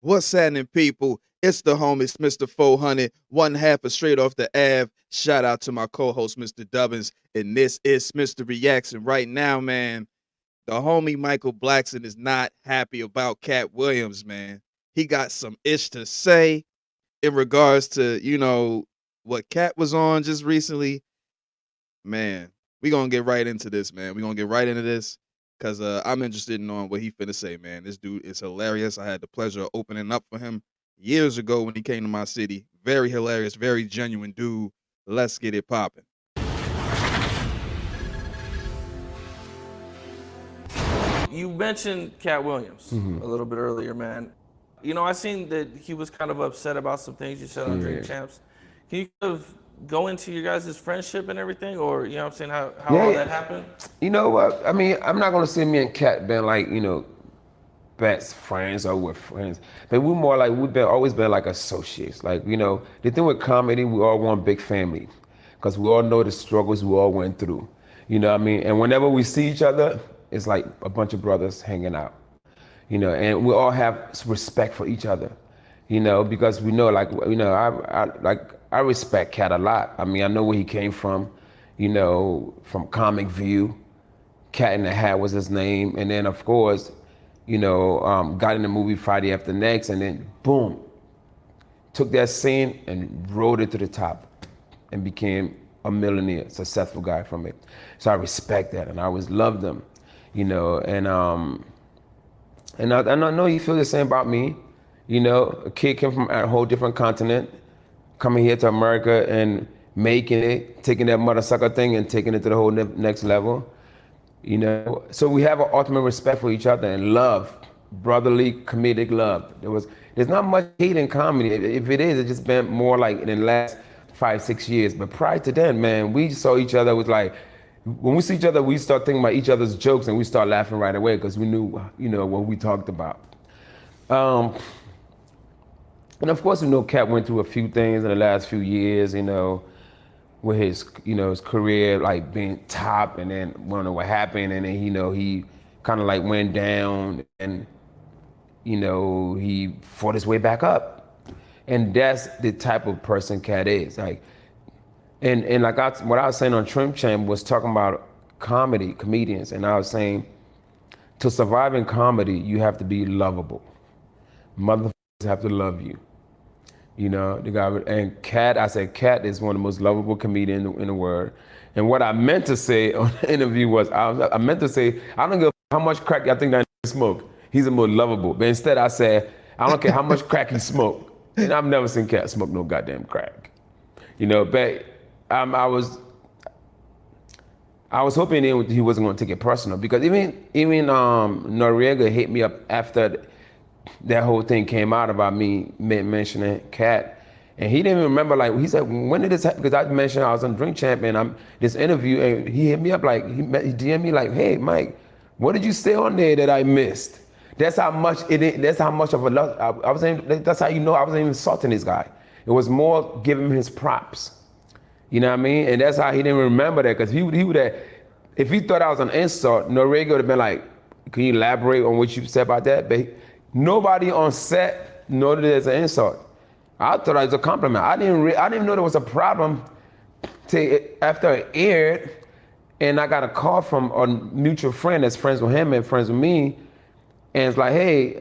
What's happening, people? It's the homie, Mr. 400, one half of Straight Off the Ave. Shout out to my co-host, Mr. Dubbins, and this is Smitster Reacts. And right now, man, the homie Michael Blackson is not happy about Katt Williams, man. He got some ish to say in regards to, what Katt was on just recently. Man, we gonna get right into this, man. We gonna get right into this because I'm interested in knowing what he finna say, man. This dude is hilarious. I had the pleasure of opening up for him years ago when he came to my city. Very hilarious, very genuine dude. Let's get it popping. You mentioned Katt Williams a little bit earlier, man. You know, I seen that he was kind of upset about some things you said on Drink Champs. Can you kind of go into your guys' friendship and everything, or, you know what I'm saying, how all that happened? You know what? I mean, I'm not gonna say me and Katt been like, best friends or we're friends, but we're more like always been like associates. Like, the thing with comedy, we all one big family, because we all know the struggles we all went through. You know what I mean? And whenever we see each other, it's like a bunch of brothers hanging out. And we all have respect for each other. Because we know, I respect Katt a lot. I mean, I know where he came from, from Comic View. Cat in the Hat was his name. And then, of course, got in the movie Friday After Next, and then boom, took that scene and rode it to the top and became a millionaire, successful guy from it. So I respect that, and I always loved him, and I know he feels the same about me. A kid came from a whole different continent, coming here to America and making it, taking that mother sucker thing and taking it to the whole next level. So we have an ultimate respect for each other and love, brotherly comedic love. There's not much hate in comedy. If it is, it's just been more like in the last 5-6 years. But prior to then, man, we saw each other with like, when we see each other, we start thinking about each other's jokes and we start laughing right away because we knew, what we talked about. And of course, Katt went through a few things in the last few years, with his, his career like being top, and then we don't know what happened, and then he kind of like went down, and he fought his way back up, and that's the type of person Katt is. Like, and like what I was saying on Trim Champ was talking about comedians, and I was saying to survive in comedy, you have to be lovable. Motherfuckers have to love you. The guy, and Katt, I said Katt is one of the most lovable comedians in the world. And what I meant to say on the interview was, I meant to say, I don't give a how much crack I think that smoke. He's the most lovable. But instead I said, I don't care how much crack he smoked. And I've never seen Katt smoke no goddamn crack. But I was hoping he wasn't going to take it personal, because even Noriega hit me up after that whole thing came out about me mentioning Katt, and he didn't even remember. Like, he said, when did this happen? Because I mentioned I was on Drink Champ and I'm this interview, and he hit me up like, he DM'd me like, hey Mike, what did you say on there that I missed? That's how much that's how much of a love I was saying. That's how I wasn't even insulting this guy. It was more giving him his props. You know what I mean? And that's how he didn't remember that, because he would have, if he thought I was an insult, Noriega would have been like, can you elaborate on what you said about that? But nobody on set noted it as an insult. I thought it was a compliment. I didn't even know there was a problem after it aired, and I got a call from a mutual friend that's friends with him and friends with me, and it's like, hey,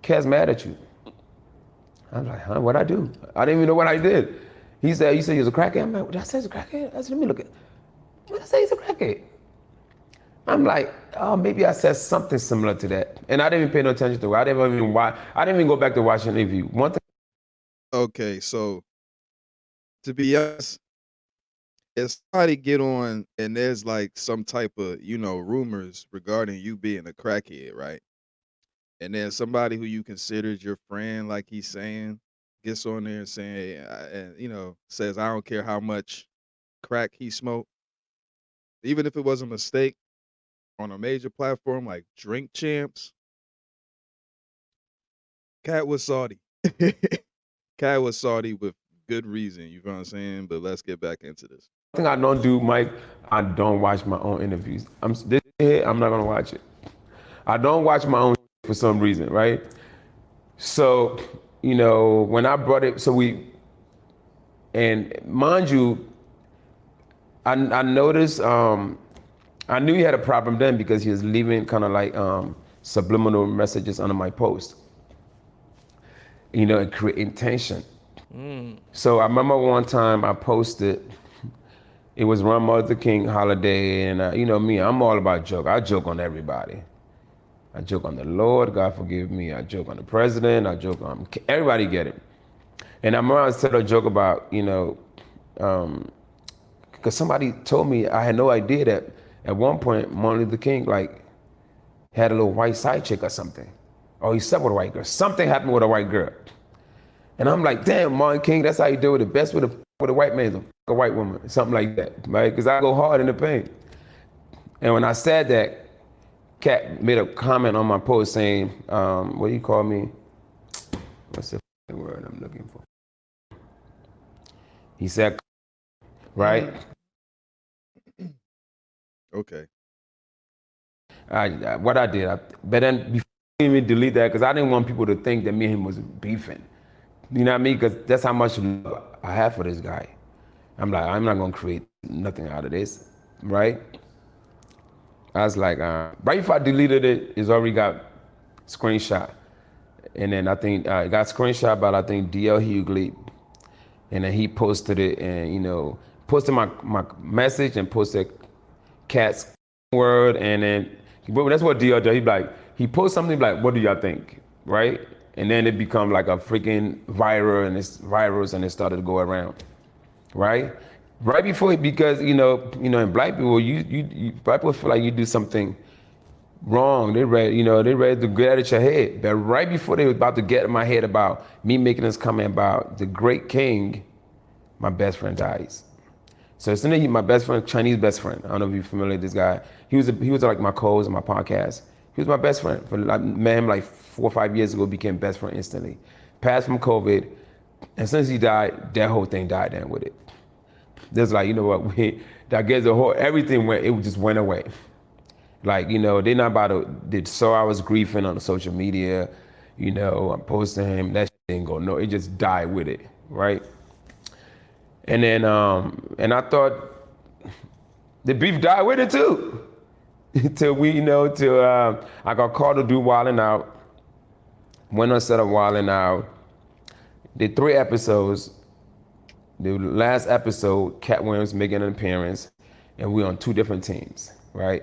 Katt's mad at you. I was like, huh, what'd I do? I didn't even know what I did. He said, you said he was a crackhead? I'm like, what did I say he's a crackhead? I said, let me look at, what did I say he's a crackhead? I'm like, oh, maybe I said something similar to that. And I didn't even pay no attention to it. I didn't even go back to watch the interview. One thing. Okay, so to be honest, if somebody get on and there's like some type of, rumors regarding you being a crackhead, right? And then somebody who you considered your friend, like he's saying, gets on there and saying, hey, and says, I don't care how much crack he smoked, even if it was a mistake, on a major platform like Drink Champs, Katt was salty. Katt was salty with good reason, you know what I'm saying? But let's get back into this. One thing I don't do, Mike, I don't watch my own interviews. I'm not gonna watch it. I don't watch my own for some reason, right? So, you know, when I brought it, and mind you, I noticed, I knew he had a problem then because he was leaving kind of like subliminal messages under my post, you know, and creating tension. So I remember one time I posted, it was Martin Luther King holiday, and you know me, I'm all about joke. I joke on everybody. I joke on the Lord, God forgive me. I joke on the president. I joke on everybody. Get it? And I remember I said a joke about, you know, because somebody told me, I had no idea that at one point Martin Luther King like had a little white side chick or something, or he slept with a white girl. Something happened with a white girl, and I'm like, damn, Martin King, that's how you do it. The best with a white man is a white woman, something like that, right? Because I go hard in the paint. And when I said that, Katt made a comment on my post saying, what do you call me? What's the word I'm looking for? He said, right? Okay. What I did, but then before I even delete that, because I didn't want people to think that me and him was beefing. You know what I mean? Because that's how much love I have for this guy. I'm like, I'm not gonna create nothing out of this, right? I was like, right before I deleted it, it's already got screenshot. And then I think it got screenshot by, I think, DL Hughley. And then he posted it and, you know, posted my message and posted Katt's word. And then, but that's what DL does. He posts something like, what do y'all think, right? And then it become like a freaking viral and it's virals and it started to go around, right? Right before, because you know, in black people, black people feel like you do something wrong. They ready to get at your head. But right before they were about to get in my head about me making this comment about the great king, my best friend dies. So as soon as my best friend, Chinese best friend, I don't know if you're familiar with this guy. He was like my co-host on my podcast. He was my best friend. I met him like 4 or 5 years ago, became best friend instantly. Passed from COVID, and since he died, that whole thing died down with it. There's like, you know what, everything went, it just went away. Like, you know, they're not about to, they saw I was grieving on the social media, you know, I'm posting him, that shit didn't go, no, it just died with it, right? And then, and I thought the beef died with it too. Till I got called to do Wildin' Out, went on set of Wildin' Out, did 3 episodes. The last episode, Katt Williams making an appearance, and we're on 2 different teams, right?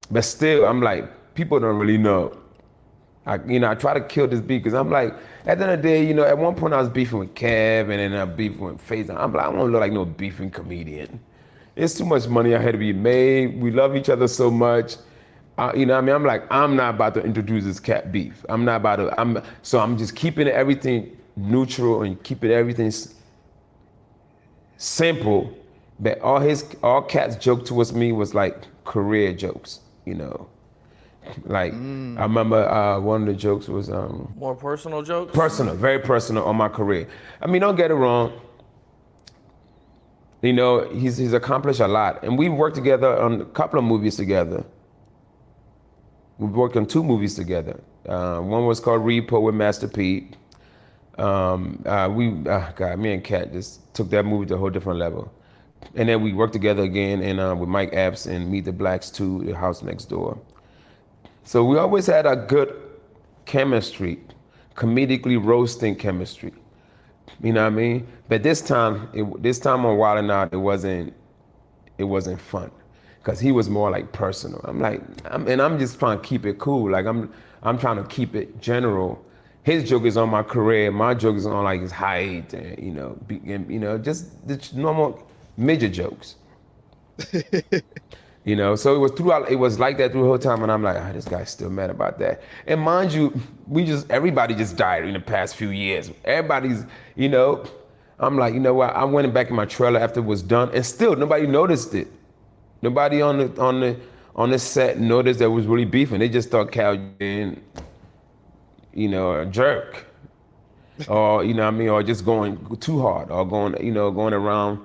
But still, I'm like, people don't really know. I try to kill this beef because I'm like, at the end of the day, you know, at one point I was beefing with Kev and then I beefing with FaZe. I'm like, I don't look like no beefing comedian. There's too much money out here to be made. We love each other so much. You know what I mean? I'm like, I'm not about to introduce this Katt beef. So I'm just keeping everything neutral and keeping everything simple, but all Katt's joke towards me was like career jokes, you know. Like I remember one of the jokes was More personal jokes? personal, very personal on my career. I mean, don't get it wrong. You know, he's accomplished a lot, and we worked together on a couple of movies together. We worked on 2 movies together. One was called Repo with Master P. Me and Katt just took that movie to a whole different level. And then we worked together again with Mike Epps and Meet the Blacks 2, The House Next Door. So we always had a good chemistry, comedically roasting chemistry. You know what I mean? But this time on Wildin' Out, it wasn't fun. Because he was more like personal. I'm just trying to keep it cool. Like I'm trying to keep it general. His joke is on my career. My joke is on like his height, and just the normal midget jokes. You know, so it was like that through the whole time, and I'm like, this guy's still mad about that. And mind you, everybody just died in the past few years. Everybody's, you know, I'm like, you know what? I went back in my trailer after it was done, and still nobody noticed it. Nobody on the set noticed that it was really beefing. They just thought Cal being, you know, a jerk, or you know what I mean, or just going too hard, or going around,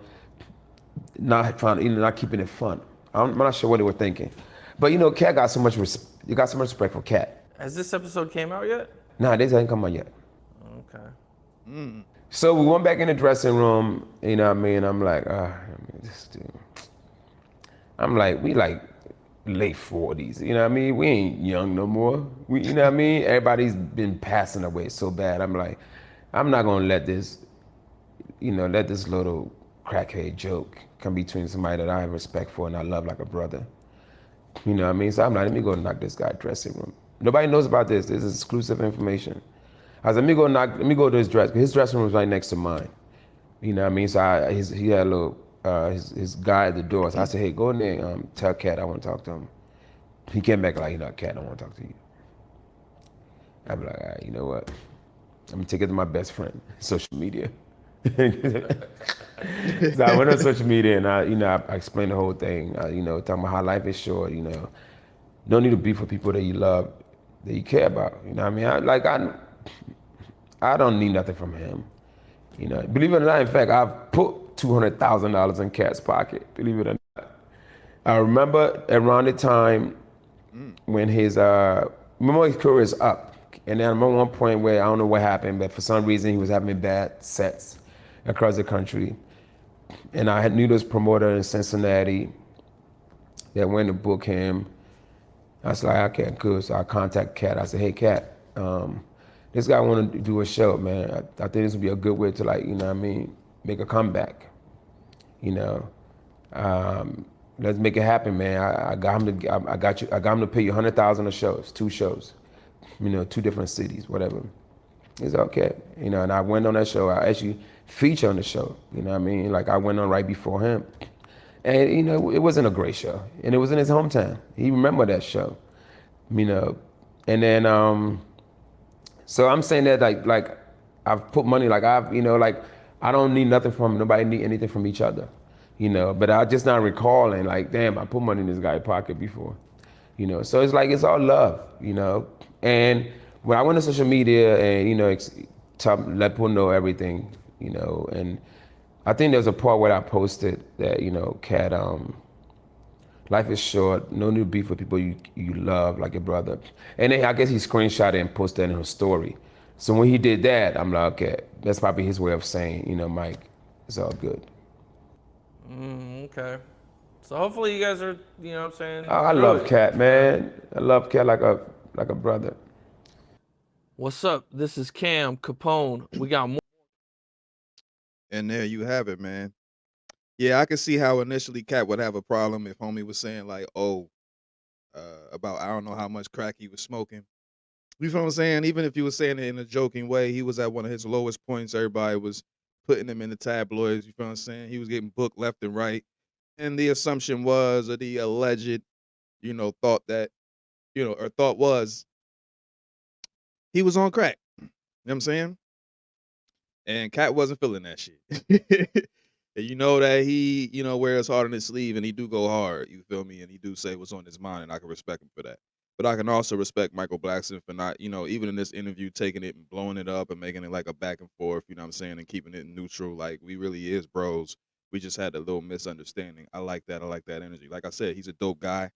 not keeping it fun. I'm not sure what they were thinking, but you know, Katt got so much respect for Katt. Has this episode came out yet? Nah, this ain't come out yet. Okay. Mm. So we went back in the dressing room, you know what I mean? I'm like, this dude. I'm like, we like late 40s, you know what I mean? We ain't young no more. You know what I mean? Everybody's been passing away so bad. I'm like, I'm not gonna let this, let this little crackhead joke come between somebody that I have respect for and I love like a brother. You know what I mean? So I'm like, let me go knock this guy's dressing room. Nobody knows about this. This is exclusive information. I was like, let me go to his dress. His dressing room was right next to mine. You know what I mean? So he had a little, his guy at the door. So I said, hey, go in there and tell Katt I want to talk to him. He came back like, Katt, I want to talk to you. I'd be like, all right, you know what? I'm going to take it to my best friend, social media. So I went on social media and I explained the whole thing, talking about how life is short, no need to be for people that you love, that you care about. You know what I mean? I don't need nothing from him. Believe it or not, in fact, I've put $200,000 in Katt's pocket, believe it or not. I remember around the time when his career is up. And then I'm at one point where I don't know what happened, but for some reason he was having bad sets across the country. And I knew this promoter in Cincinnati that went to book him. I was like, okay, good. So I contacted Katt. I said, hey, Katt, this guy wanted to do a show, man. I think this would be a good way to make a comeback. Let's make it happen, man. I got him to pay you $100,000 a shows, 2 shows, 2 different cities, whatever. He's okay, and I went on that show. I actually featured on the show, you know what I mean? Like I went on right before him, and it wasn't a great show, and it was in his hometown. He remembered that show, and then so I'm saying that like I've put money, like I don't need nothing from nobody, need anything from each other. But I just not recalling, like, damn, I put money in this guy's pocket before, So it's like, it's all love, And when I went to social media and, let people know everything, and I think there's a part where I posted that, Katt, life is short, no need to be for people you love like your brother. And then I guess he screenshot it and posted that in his story. So when he did that, I'm like, okay, that's probably his way of saying, Mike, it's all good. Okay. So hopefully you guys are, you know what I'm saying? I love Katt, man. I love Katt like a brother. What's up? This is Cam Capone. We got more. And there you have it, man. Yeah, I could see how initially Katt would have a problem if homie was saying like, about I don't know how much crack he was smoking. You feel what I'm saying? Even if he was saying it in a joking way, he was at one of his lowest points. Everybody was putting him in the tabloids. You feel what I'm saying? He was getting booked left and right. And the assumption was, or the alleged, thought that, or thought was, he was on crack. You know what I'm saying? And Katt wasn't feeling that shit. And you know that he, wears hard on his sleeve and he do go hard, you feel me? And he do say what's on his mind, and I can respect him for that. But I can also respect Michael Blackson for not, even in this interview, taking it and blowing it up and making it like a back and forth, you know what I'm saying, and keeping it neutral. Like, we really is bros. We just had a little misunderstanding. I like that. I like that energy. Like I said, he's a dope guy.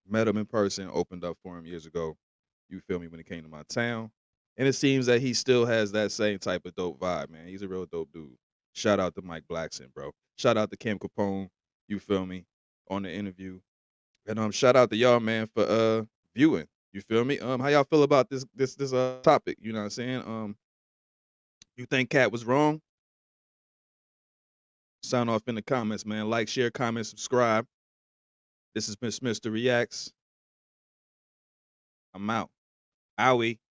Met him in person, opened up for him years ago. You feel me, when he came to my town. And it seems that he still has that same type of dope vibe, man. He's a real dope dude. Shout out to Mike Blackson, bro. Shout out to Cam Capone, you feel me, on the interview. And shout out to y'all, man, for viewing. You feel me? How y'all feel about this topic? You know what I'm saying? You think Katt was wrong? Sound off in the comments, man. Like, share, comment, subscribe. This has been Smitster Reacts. I'm out. Owie.